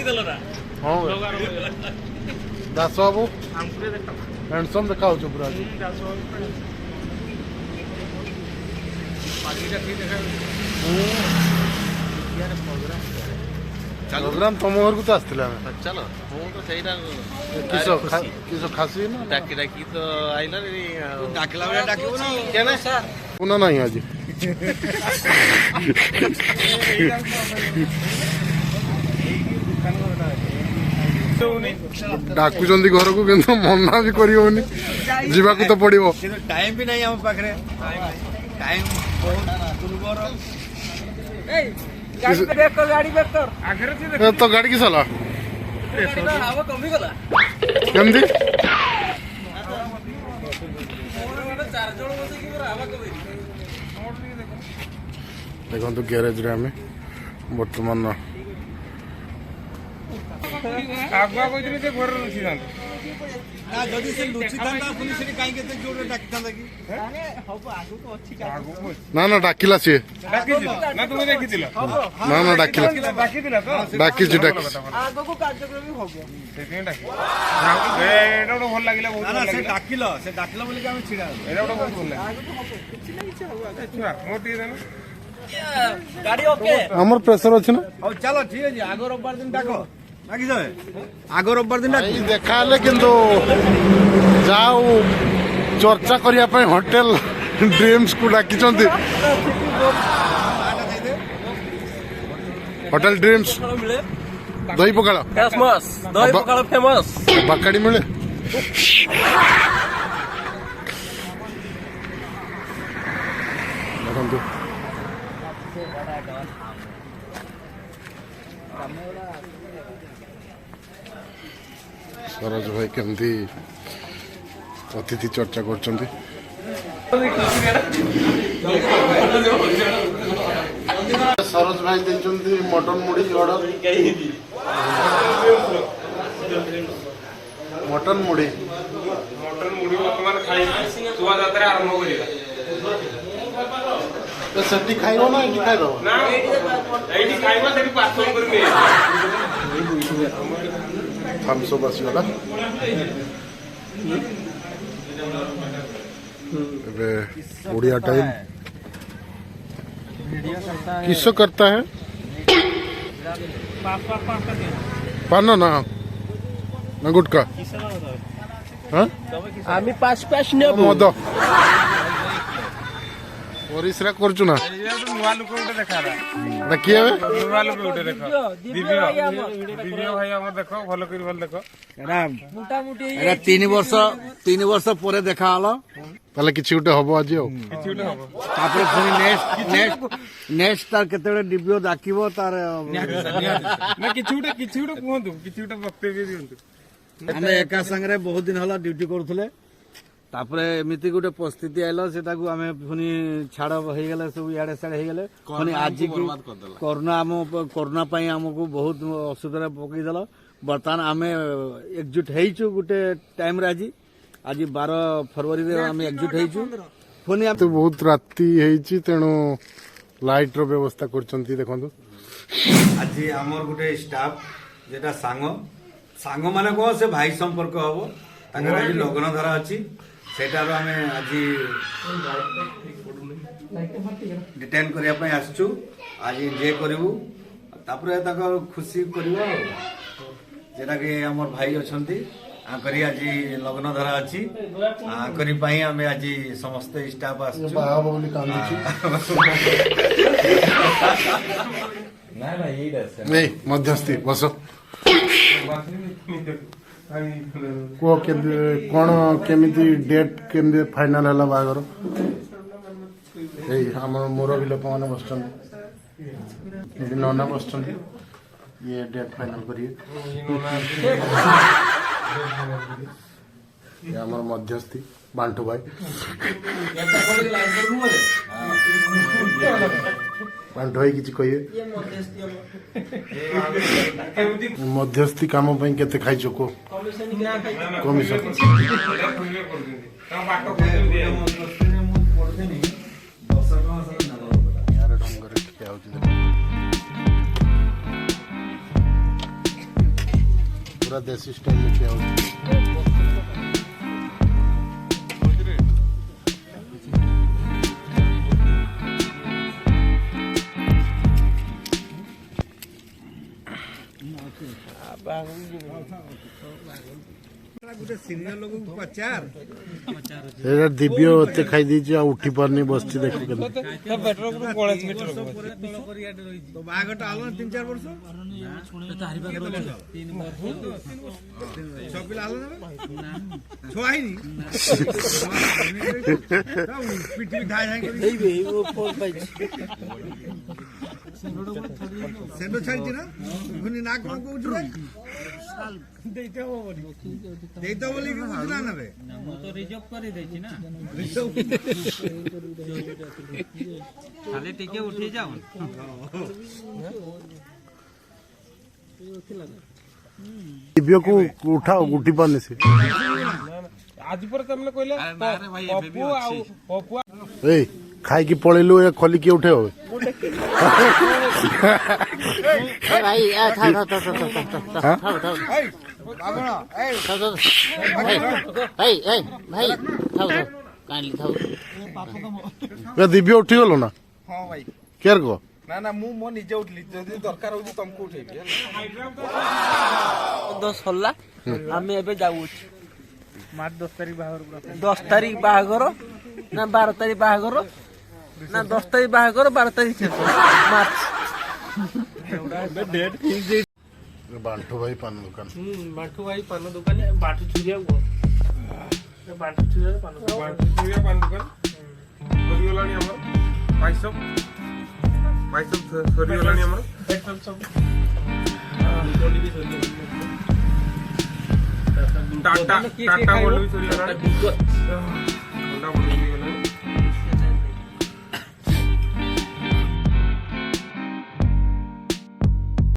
हाँ दास बाबू हैंडसम देखा पूरा प्रोग्राम तुम घर को तो आसला चलो तो ସେଇଟା किस खासी ना डाकी डाकी तो आइला रे डाकला बेला डाकिबो ना केना सर पुनः नहीं आज डाकुचंदी घर को किंतु मना भी करियोनी जीवा को तो पड़िबो टाइम भी नहीं हम पाखरे टाइम बहुत दुर्बर गाड़ी ब्रेक कर गाड़ी ब्रेक कर आगे से तो गाड़ी की साला हवा कमी गला केमदी चार जण बसे कि हवा कमी देखो तो गैरेज रे हमें वर्तमान आगुआ कोइले जे घर रखी जान ना जदी से लुची था पुलिस ने काई केते जोर डाकता कि अरे हबो आगु को अछि आगु ना ना डाकिला से डाकी ना तुम देखि दिला ना ना डाकिला डाकी दिला तो डाकी जी डाकी आगु को कार्यक्रम भी होबो सेकेंड डाकी एटा तो भल लागिला बहुत ना से डाकिला बोले कि हम छिड़ा एटा तो बहुत भल लागिला आगु तो होबो किछि नहीं छ होबा छुआ मोटी देना गाड़ी ओके हमर प्रेशर अछि ना अब चलो ठीक है जी आगो रविवार दिन डाको बाकी सब आगो रविवार दिन डाको देखा ले किंतु जाऊ चर्चा करिया पे होटल ड्रीम्स को डाकी चंती होटल ड्रीम्स दही पकाळ फेमस दही पकाळ फेमस बाकाडी मिले देखंतु सरोज भाई केमती अतिथि चर्चा करछंती सरोज भाई देछंती मटन मुड़ी ऑर्डर मटन मुड़ी वर्तमान खाई सुवा जात्रा आरंभ करिया तो सेठी खाइबो ना एठी खाइबो ना एठी खाइबो सेठी पार्सल करबे हमसो बस वाला अबे उड़िया टाइम किसो करता है पाना ना ना गुटका हाँ आम्ही पाच पाच ने मद परिश्रा करछु ना नुआ लोक उठे देखा ना किए नुआ लोक उठे देखो दिव्य भाई हम देखो भलो कर भल देखो मोटा मोटी एरा 3 वर्ष परे देखा हलो ताले किछि उठे हबो आज किछि उठे हबो तापर पुनी नेक्स्ट तार केतेबे दिव्य डाकिबो तार ना किछि उठे कहंतु किछि उठे वक्तव्य दियंतु हमें एका संगे बहुत दिन हला ड्यूटी करथले तापरे एमिति गोटे परिस्थिति आइलो सेटाकू आमे पुनी छाड़ हो गेले सब याडे साडे हो गेले पुनी आज की कोरोना पई हमकू बहुत असुविधा पकई देलो बर्तमान आमे एकजुट हेइछु गोटे टाइम रे आज 12 फरवरी रे आमे एकजुट हेइछु पुनी तो बहुत राती हेइछि तेणु लाइट रो व्यवस्था करचंती देखंतु आज हमर गोटे स्टाफ जेटा सांग माने को से भाई संपर्क हबो ताकर आज लग्न धरा अछि सेटारो आमे आज डिटेन करिया पई आछछु आज एन्जॉय करिवु तापरे ताकर खुशी करिवो जेटा के हमर भाई अछंती आकरी आज लग्न धरा अछि आकरी पई आमे आज समस्त स्टाफ आछछु बाबा बोली कांदुछि ना ना यही दस नहीं मध्यस्थी बसो को कौन केमिति डेट केमिति फाइनल हला बागर एई हमर मोरबी लोक माने बसछन एडी नना बसछन ये डेट फाइनल करिए ये हमर मध्यस्थी बांटू भाई बांटू भाई किछि कहिए मध्यस्थी काम पई केते खाइ चको कमिशन यार ढंग रे क्या होती पूरा देसी स्टाइल में किया हुआ दिव्य एते खाई दीजिए आ उठी पारनी बसची देखो केन सेंडो छाड़ी ना घुनी ना कोन को उठले देइते हो बोली कि बुझला ना रे मु तो रिजर्व करी देछि ना खाली टिके उठी जाओ दिव्य को उठाओ उठी पारनी से आज पर तुमने कहले पप्पू आ पप्पू ए खाई की पळेलु ए खली के उठे हो भाई था भाई दिव्य उठी गलो ना हां भाई केर को ना ना मु मो निजे उठली जदी दरकार होजी तुमको उठेबी 10 होला आमे एबे जाऊ मार 10 तारीख बाहागर ना 12 तारीख बाहागर ना 10 तारीख बाहागर 12 तारीख मार्च डेट फिक्स बांटू भाई पान दुकान बांटू भाई पान दुकान बांटू छुरिया पान दुकान सरीगलानी हमर पाइसब सरीगलानी हमर सब बॉडी भी सरीगलानी टाटा बोल भी सरीगलानी